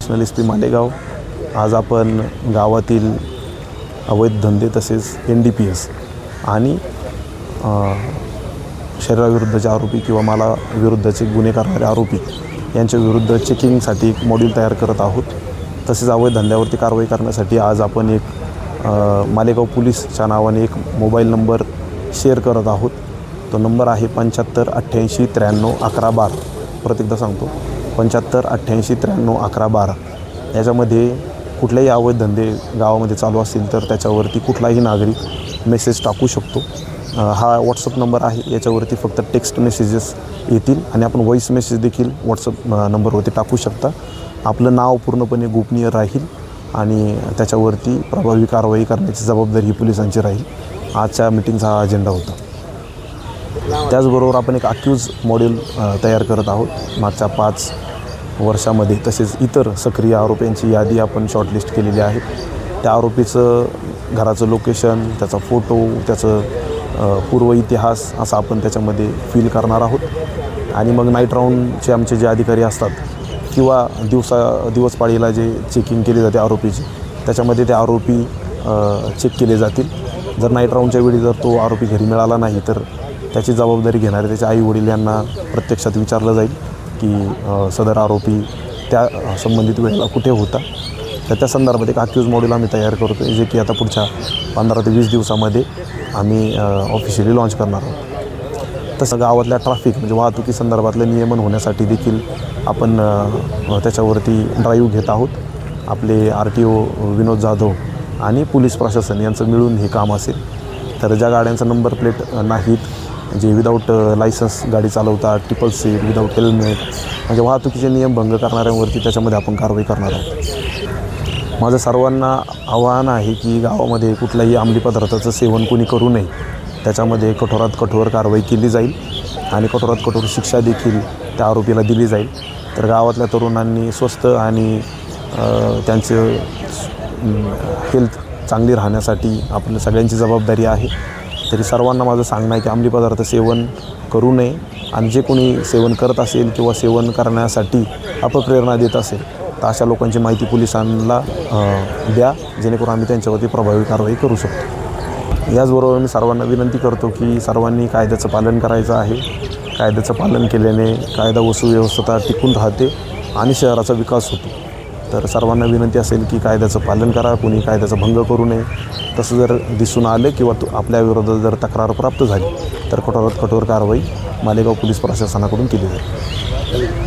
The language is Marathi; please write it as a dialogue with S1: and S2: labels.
S1: National S P Malegaon. आज आपण गावातील अवैध धंदे तसेच NDPS आणि शरीराविरुद्धचे आरोपी किंवा मालाविरुद्धचे गुन्हे करणारे आरोपी यांच्या विरुद्ध चेकिंगसाठी एक मॉड्यूल तयार करत आहोत. तसेच अवैध धंद्यावरती कारवाई करण्यासाठी आज आपण एक मालेगाव पोलीसच्या नावाने एक मोबाईल नंबर शेअर करत आहोत. तो नंबर आहे 75 88 93 11 12. परत एकदा सांगतो, 75 88 93 11 12. याच्यामध्ये कुठलेही अवैध धंदे गावामध्ये चालू असतील तर त्याच्यावरती कुठलाही नागरिक मेसेज टाकू शकतो. हा व्हॉट्सअप नंबर आहे. याच्यावरती फक्त टेक्स्ट मेसेजेस येतील आणि आपण व्हॉईस मेसेज देखील व्हॉट्सअप नंबरवरती टाकू शकता. आपलं नाव पूर्णपणे गोपनीय राहील आणि त्याच्यावरती प्रभावी कारवाई करण्याची जबाबदारी ही पोलिसांची राहील. आजच्या मीटिंगचा हा अजेंडा होता. त्याचबरोबर आपण एक अक्यूज मॉड्यूल तयार करत आहोत. मागच्या 5 वर्षामध्ये तसेच इतर सक्रिय आरोपींची यादी आपण शॉर्टलिस्ट केलेली आहे. त्या आरोपीचं घराचं लोकेशन, त्याचा फोटो, त्याचं पूर्व इतिहास असा आपण त्याच्यामध्ये फिल करणार आहोत. आणि मग नाईट राऊंडचे आमचे जे अधिकारी असतात किंवा दिवस पाळीला जे चेकिंग केली जाते आरोपीची, त्याच्यामध्ये ते आरोपी चेक केले जातील. जर नाईट राऊंडच्या वेळी जर तो आरोपी घरी मिळाला नाही तर त्याची जबाबदारी घेणारे त्याचे आई-वडील यांना प्रत्यक्षात विचारलं जाईल की सदर आरोपी त्या संबंधित वेळेला कुठे होता. तर त्या संदर्भात एक अक्यूज मॉड्यूल आम्ही तयार करतो जे की आता पुढच्या 15 ते 20 दिवसामध्ये आम्ही ऑफिशियली लॉन्च करणार आहोत. तसं गावातल्या ट्रॅफिक म्हणजे वाहतुकी संदर्भातलं नियमन होण्यासाठी देखील आपण त्याच्यावरती ड्राईव्ह घेत आहोत. आपले RTO विनोद जाधव आणि पोलीस प्रशासन यांचं मिळून हे काम असेल. तर ज्या गाड्यांचा नंबर प्लेट नाहीत, जे विदाऊट लायसन्स गाडी चालवतात, ट्रिपल सीट, विदाऊट हेल्मेट, म्हणजे वाहतुकीचे नियम भंग करणाऱ्यांवरती त्याच्यामध्ये आपण कारवाई करणार आहोत. माझं सर्वांना आवाहन आहे की गावामध्ये कुठल्याही अंमली पदार्थाचं सेवन कोणी करू नये. त्याच्यामध्ये कठोरात कठोर कारवाई केली जाईल आणि कठोरात कठोर शिक्षा देखील त्या आरोपीला दिली जाईल. तर गावातल्या तरुणांनी स्वस्त आणि त्यांचं हेल्थ चांगली राहण्यासाठी आपल्या सगळ्यांची जबाबदारी आहे. तरी सर्वांना माझं सांगणं आहे की अंमली पदार्थ सेवन करू नये आणि जे कोणी सेवन करत असेल किंवा सेवन करण्यासाठी अपप्रेरणा देत असेल तर अशा लोकांची माहिती पोलिसांना द्या, जेणेकरून आम्ही त्यांच्यावरती प्रभावी कारवाई करू शकतो. याचबरोबर मी सर्वांना विनंती करतो की सर्वांनी कायद्याचं पालन करायचं आहे. कायद्याचं पालन केल्याने कायदा व सुव्यवस्था टिकून राहते आणि शहराचा विकास होतो. तर सर्वांना विनंती असेल की कायद्याचं पालन करा, कोणी कायद्याचा भंग करू नये. तसं जर दिसून आलं किंवा आपल्या विरोधात जर तक्रार प्राप्त झाली तर कठोरात कठोर कारवाई मालेगाव पोलीस प्रशासनाकडून केली जाईल.